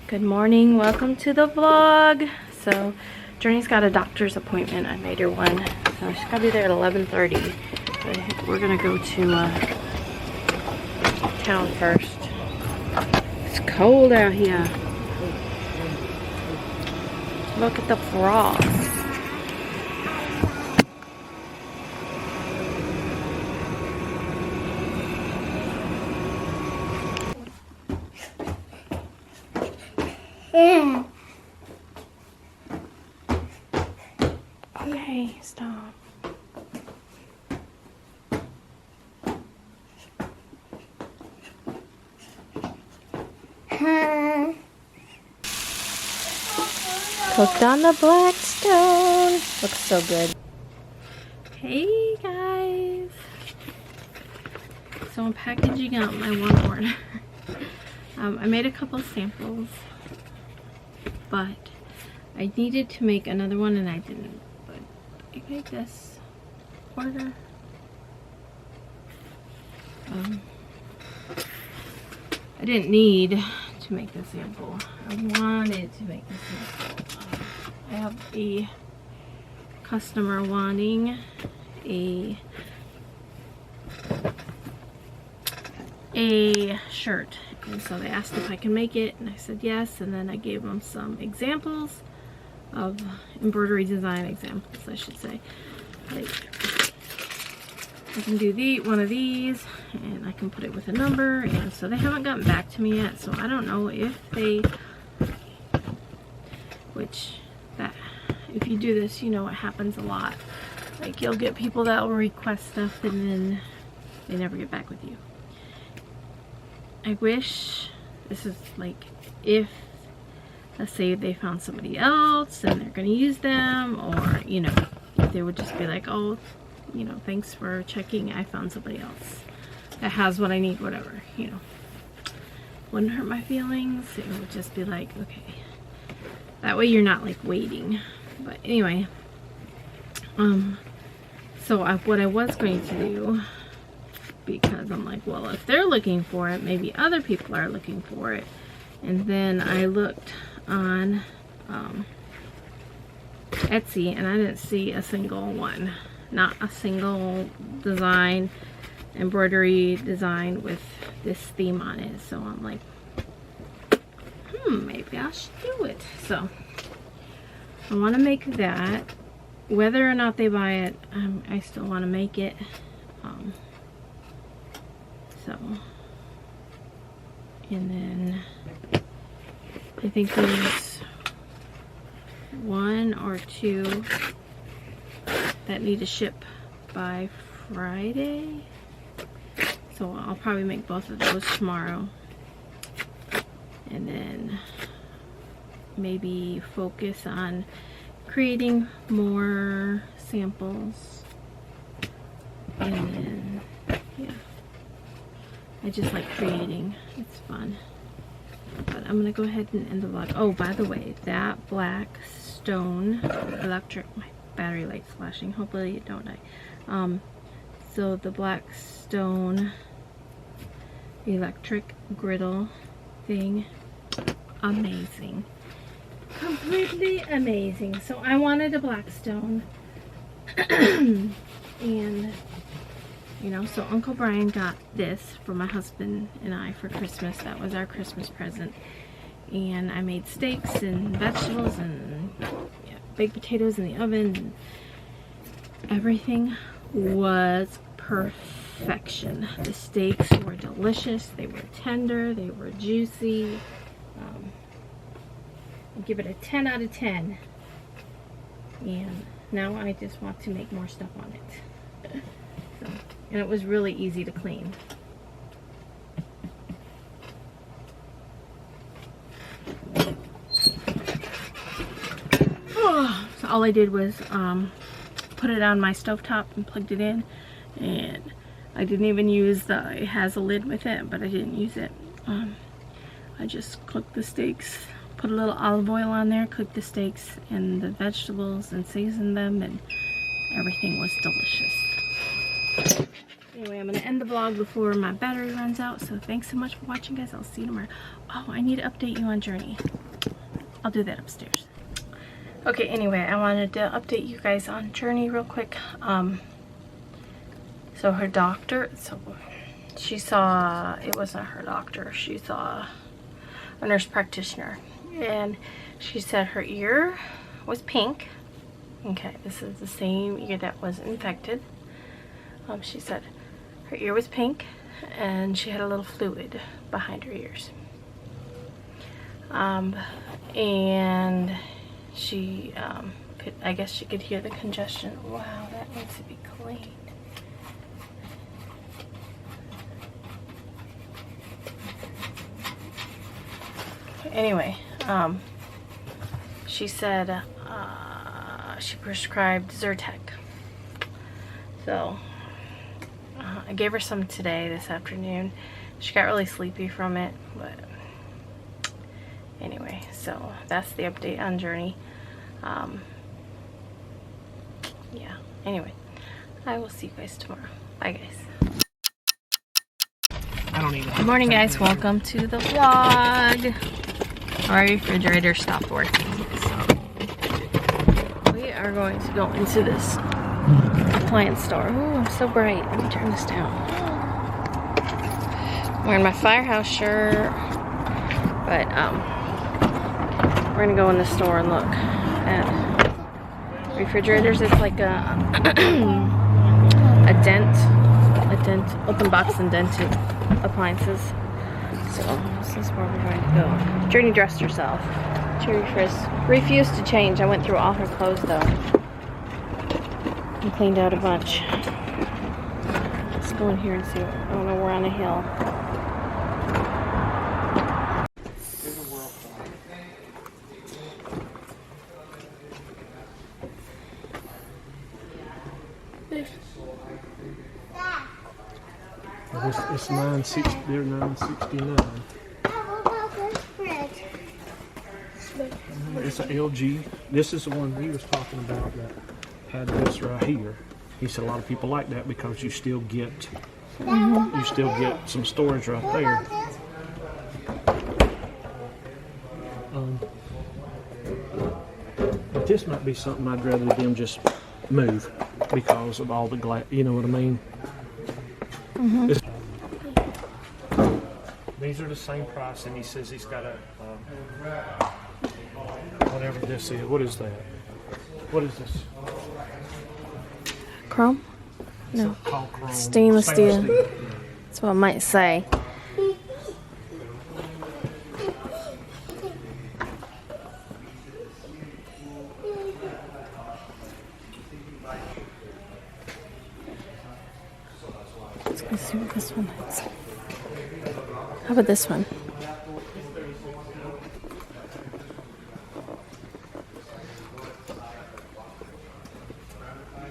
Good morning, welcome to the vlog. So Journey's got a doctor's appointment. I made her one, so she's gotta be there at 11:30. But we're gonna go to town first. It's cold out here. Look at the frost. Yeah. Okay, stop. Cooked on the black stone. Looks so good. Hey guys. So I'm packaging up my one order. I made a couple samples, but I needed to make another one and I didn't. But I made this order. I didn't need to make the sample. I wanted to make the sample. I have a customer wanting a shirt, and so they asked if I can make it, and I said yes, and then I gave them some examples of embroidery design examples, I should say. Like, I can do one of these, and I can put it with a number, and so they haven't gotten back to me yet, so I don't know if they, if you do this, you know it happens a lot. Like, you'll get people that will request stuff and then they never get back with you. I wish this is like, if let's say they found somebody else and they're gonna use them, or you know, they would just be like, oh, you know, thanks for checking, I found somebody else that has what I need, whatever, you know. Wouldn't hurt my feelings. It would just be like, okay, that way you're not like waiting. But anyway, so what I was going to do, because I'm like, well, if they're looking for it, maybe other people are looking for it. And then I looked on Etsy and I didn't see a single one. Not a single design, embroidery design with this theme on it. So I'm like, maybe I should do it. So I want to make that. Whether or not they buy it, I still want to make it. So, and then I think there's one or two that need to ship by Friday. So I'll probably make both of those tomorrow. And then maybe focus on creating more samples. And then, yeah. I just like creating. It's fun. But I'm gonna go ahead and end the vlog. Oh, by the way, that black stone electric, my battery light's flashing. Hopefully it don't die. So the black stone electric griddle thing, amazing. Completely amazing. So I wanted a black stone. And you know, so Uncle Brian got this for my husband and I for Christmas. That was our Christmas present. And I made steaks and vegetables and baked potatoes in the oven. Everything was perfection. The steaks were delicious. They were tender. They were juicy. I give it a 10 out of 10. And now I just want to make more stuff on it. So, and it was really easy to clean. Oh, so all I did was put it on my stovetop and plugged it in, and I didn't even use it has a lid with it, but I didn't use it. I just cooked the steaks, put a little olive oil on there, cooked the steaks and the vegetables and seasoned them, and everything was delicious. Anyway, I'm going to end the vlog before my battery runs out. So thanks so much for watching, guys. I'll see you tomorrow. Oh, I need to update you on Journey. I'll do that upstairs. Okay, anyway, I wanted to update you guys on Journey real quick. So her doctor, she saw, it wasn't her doctor, she saw a nurse practitioner. And she said her ear was pink. Okay, this is the same ear that was infected. She said her ear was pink and she had a little fluid behind her ears. And she I guess she could hear the congestion. Wow, that needs to be cleaned. Anyway, she said she prescribed Zyrtec. So I gave her some today, this afternoon. She got really sleepy from it, but anyway, so that's the update on Journey. Yeah, anyway, I will see you guys tomorrow. Bye, guys. Good morning, guys. Welcome to the vlog. Our refrigerator stopped working, so we are going to go into this appliance store. Oh, I'm so bright. Let me turn this down. I'm wearing my Firehouse shirt, but we're gonna go in the store and look at refrigerators. It's like a open box indented appliances. So this is where we're going to go. Journey dressed herself. Cherry Frisk refused to change. I went through all her clothes though and cleaned out a bunch. Let's go in here and see. I don't know, we're on a hill. It's 960. They're 969. It's an LG. This is the one we was talking about that had this right here. He said a lot of people like that because you still get some storage right there. But this might be something I'd rather them just move because of all the glass. You know what I mean? These are the same price, and he says he's got a whatever this is. What is that? What is this? Chrome? No. Called chrome. Stainless steel. That's what I might say. Let's go see what this one is. How about this one?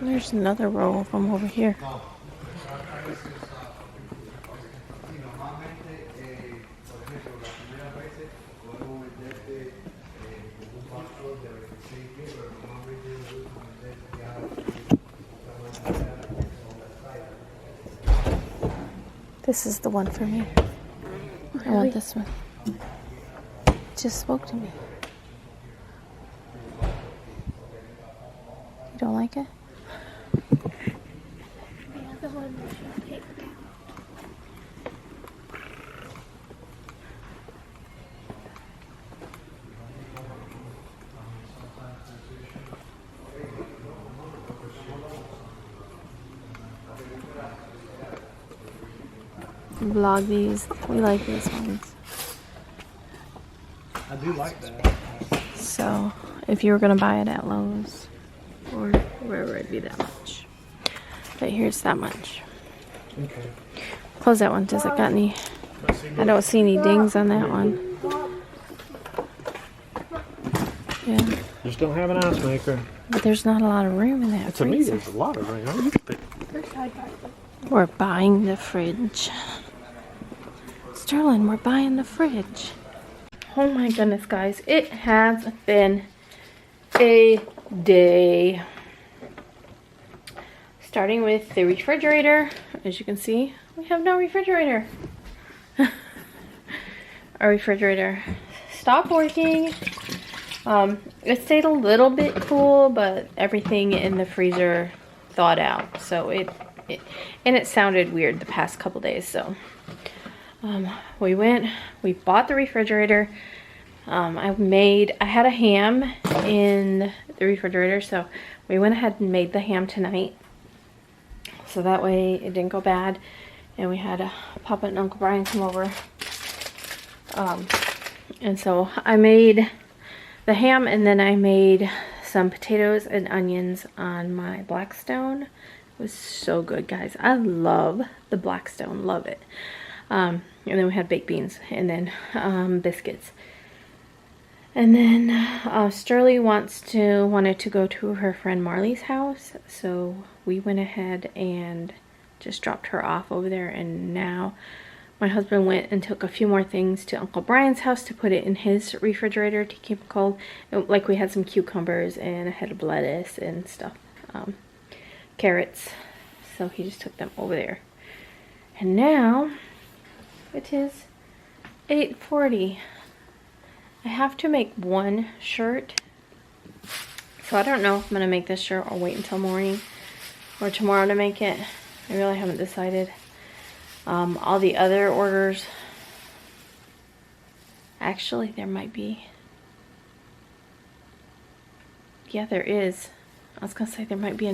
There's another row of them over here. This is the one for me. Really? I want this one. It just spoke to me. You don't like it? The other one should take. Vlog these. We like these ones. I do like that. So, if you were going to buy it at Lowe's or wherever, it'd be that much. But here's that much. Okay. Close that one. Does it got any? I don't see any dings on that one. Yeah. Just don't have an ice maker. But there's not a lot of room in that To me, freezer. there's a lot of room. We're buying the fridge. Sterling, we're buying the fridge. Oh my goodness, guys. It has been a day. starting with the refrigerator. As you can see, we have no refrigerator. Our refrigerator stopped working. It stayed a little bit cool, but everything in the freezer thawed out. So it sounded weird the past couple days. So we bought the refrigerator. I had a ham in the refrigerator, so we went ahead and made the ham tonight. So that way it didn't go bad. And we had Papa and Uncle Brian come over. And so I made the ham, and then I made some potatoes and onions on my Blackstone. It was so good, guys. I love the Blackstone, love it. And then we had baked beans, and then biscuits. And then Sterling wanted to go to her friend Marley's house, so we went ahead and just dropped her off over there. And now my husband went and took a few more things to Uncle Brian's house to put it in his refrigerator to keep it cold. Like we had some cucumbers and a head of lettuce and stuff, carrots. So he just took them over there. And now it is 8:40. I have to make one shirt. So I don't know if I'm going to make this shirt or wait until morning or tomorrow to make it. I really haven't decided. All the other orders, actually there might be, yeah, there is. I was gonna say there might be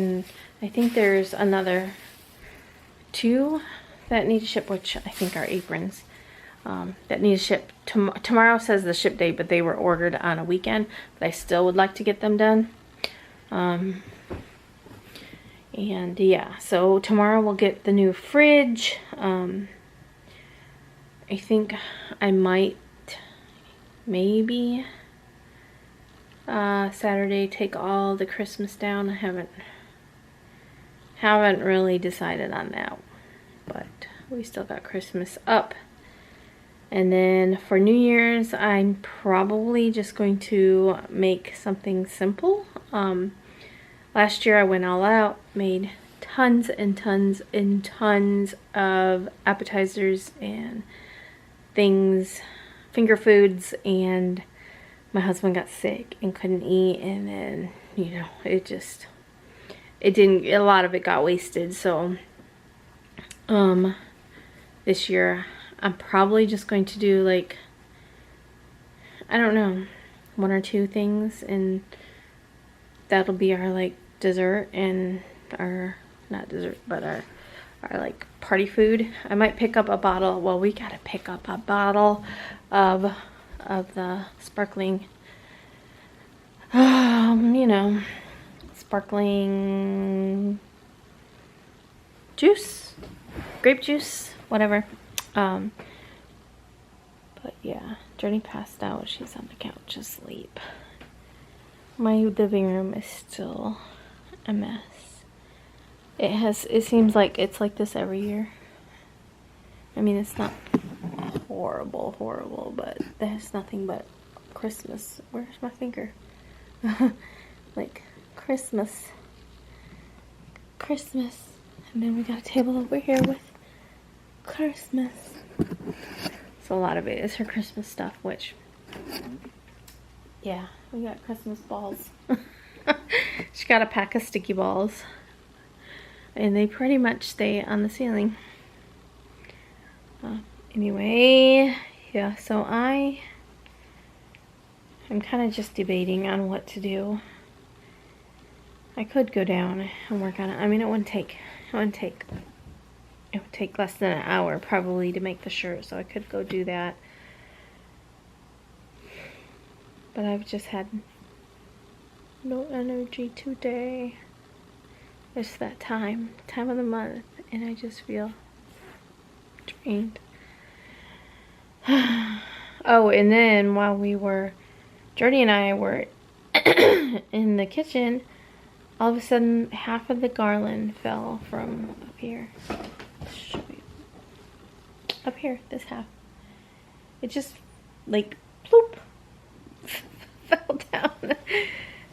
I think there's another 2 that need to ship, which I think are aprons, that need to ship. Tomorrow says the ship date, but they were ordered on a weekend, but I still would like to get them done. And yeah, so tomorrow we'll get the new fridge. I think I might maybe Saturday take all the Christmas down. I haven't really decided on that, but we still got Christmas up. And then for New Year's, I'm probably just going to make something simple. Last year I went all out, made tons and tons and tons of appetizers and things, finger foods, and my husband got sick and couldn't eat, and then, you know, a lot of it got wasted. So this year I'm probably just going to do, like, I don't know, 1 or 2 things, and that'll be our, like, dessert and our, not dessert, but our like party food. I might pick up a bottle. Well, we gotta pick up a bottle of the sparkling, you know, sparkling juice, grape juice, whatever. But yeah, Journey passed out. She's on the couch asleep. My living room is still a mess. It seems like it's like this every year. I mean, it's not horrible, but there's nothing but Christmas. Where's my finger? Like Christmas. And then we got a table over here with Christmas. So a lot of it is her Christmas stuff, which, yeah, we got Christmas balls. She got a pack of sticky balls, and they pretty much stay on the ceiling. Anyway, yeah, so I'm kind of just debating on what to do. I could go down and work on it. I mean, it would take less than an hour probably to make the shirt, so I could go do that. But I've just had no energy today. It's that time of the month, and I just feel drained. Oh, and then while Jordy and I were in the kitchen, all of a sudden half of the garland fell from up here. Show you. Up here, this half. It just, like, bloop, fell down.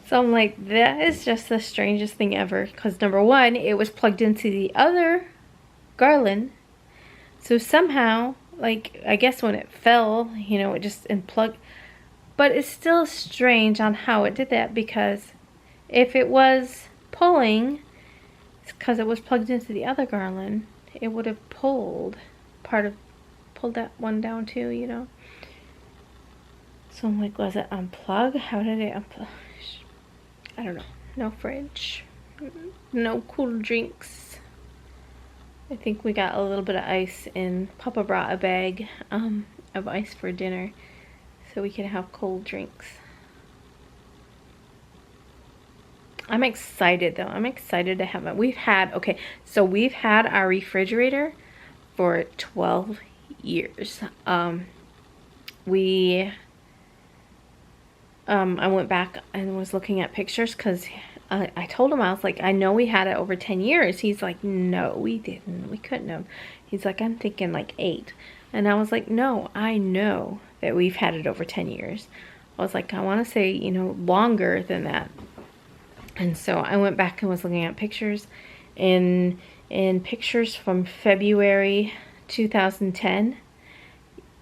So I'm like, that is just the strangest thing ever. Because number one, it was plugged into the other garland. So somehow, like, I guess when it fell, you know, it just unplugged. But it's still strange on how it did that, because if it was pulling, it's because it was plugged into the other garland, it would have pulled that one down too, you know. So I'm like, was it unplugged? How did it unplug? I don't know. No fridge. No cool drinks. I think we got a little bit of ice, and Papa brought a bag of ice for dinner so we can have cold drinks. I'm excited though. I'm excited to have it. We've had our refrigerator for 12 years. I went back and was looking at pictures because I told him, I was like, I know we had it over 10 years. He's like, no, we didn't. We couldn't have. He's like, I'm thinking like 8. And I was like, no, I know that we've had it over 10 years. I was like, I want to say, you know, longer than that. And so I went back and was looking at pictures. In pictures from February 2010,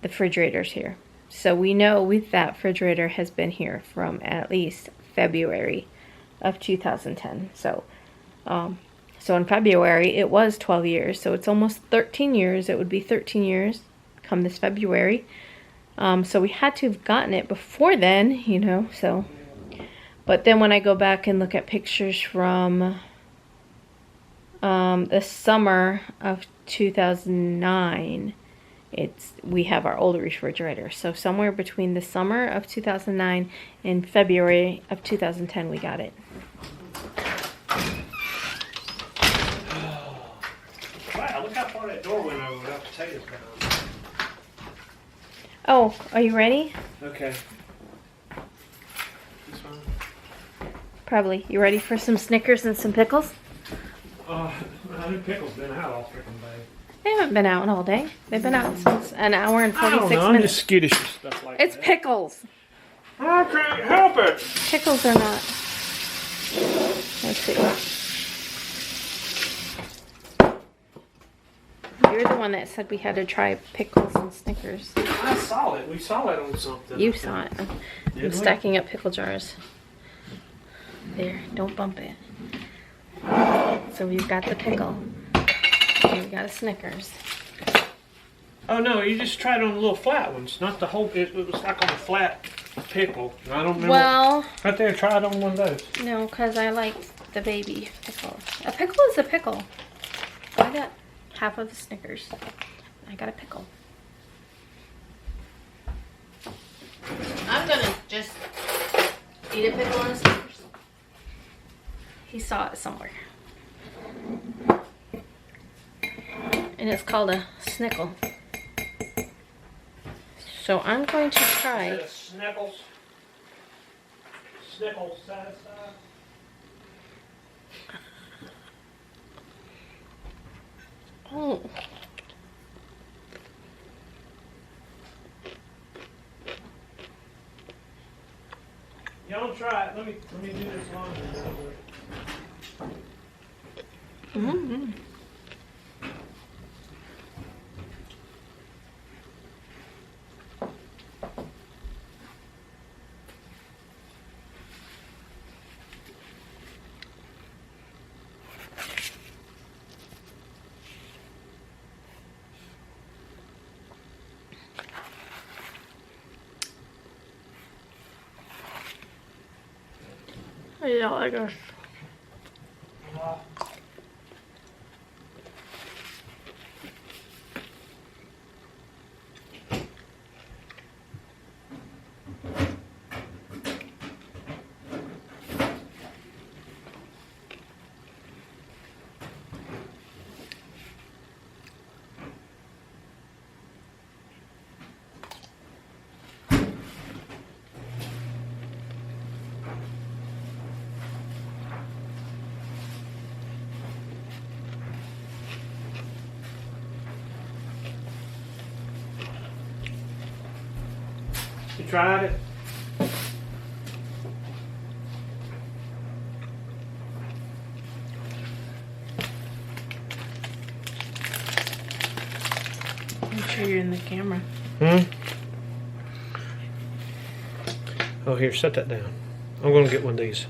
the refrigerator's here. So we know that refrigerator has been here from at least February of 2010. So in February it was 12 years. So it's almost 13 years. It would be 13 years come this February. So we had to have gotten it before then, you know. So, but then when I go back and look at pictures from the summer of 2009, we have our older refrigerator. So somewhere between the summer of 2009 and February of 2010 we got it. Wow, look how far that door went over without potatoes down. Oh, are you ready? Okay. This one? Probably. You ready for some Snickers and some pickles? I think pickles been out all freaking day. They haven't been out all day. They've been out since an hour and 46 I don't know, minutes. I'm just skittish with stuff like It's that. pickles. I can't help it. Pickles are not. Let's see. You're the one that said we had to try pickles and Snickers. I saw it. We saw it on something. You saw it. I'm stacking up pickle jars. There, don't bump it. So we've got the pickle. And we got a Snickers. Oh no, you just tried on the little flat ones, not the whole. It was like on a flat pickle. I don't remember. Well, right there, try it on one of those. no, because I like the baby pickle. A pickle is a pickle. I got half of the Snickers. I got a pickle. I'm gonna just eat a pickle and a Snickers. He saw it somewhere. And it's called a snickle. So I'm going to try. Snickles. Snickles satisfied. Oh. Y'all try it. Let me do this longer. Mm-hmm. Yeah, I guess. You tried it? sure you're in the camera. Oh, here, set that down. I'm going to get one of these.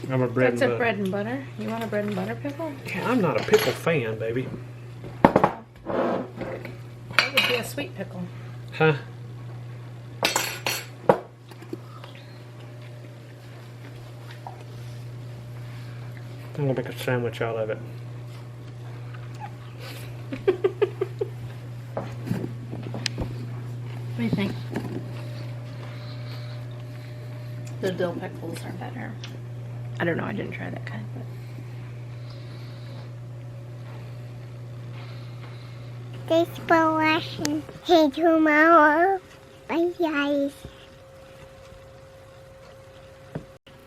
I'm a bread and butter. That's a bread and butter? You want a bread and butter pickle? Yeah, I'm not a pickle fan, baby. That would be a sweet pickle. Huh? I'm going to make a sandwich out of it. What do you think? The dill pickles are better. I don't know, I didn't try that kind, but... Thanks for watching. See you tomorrow.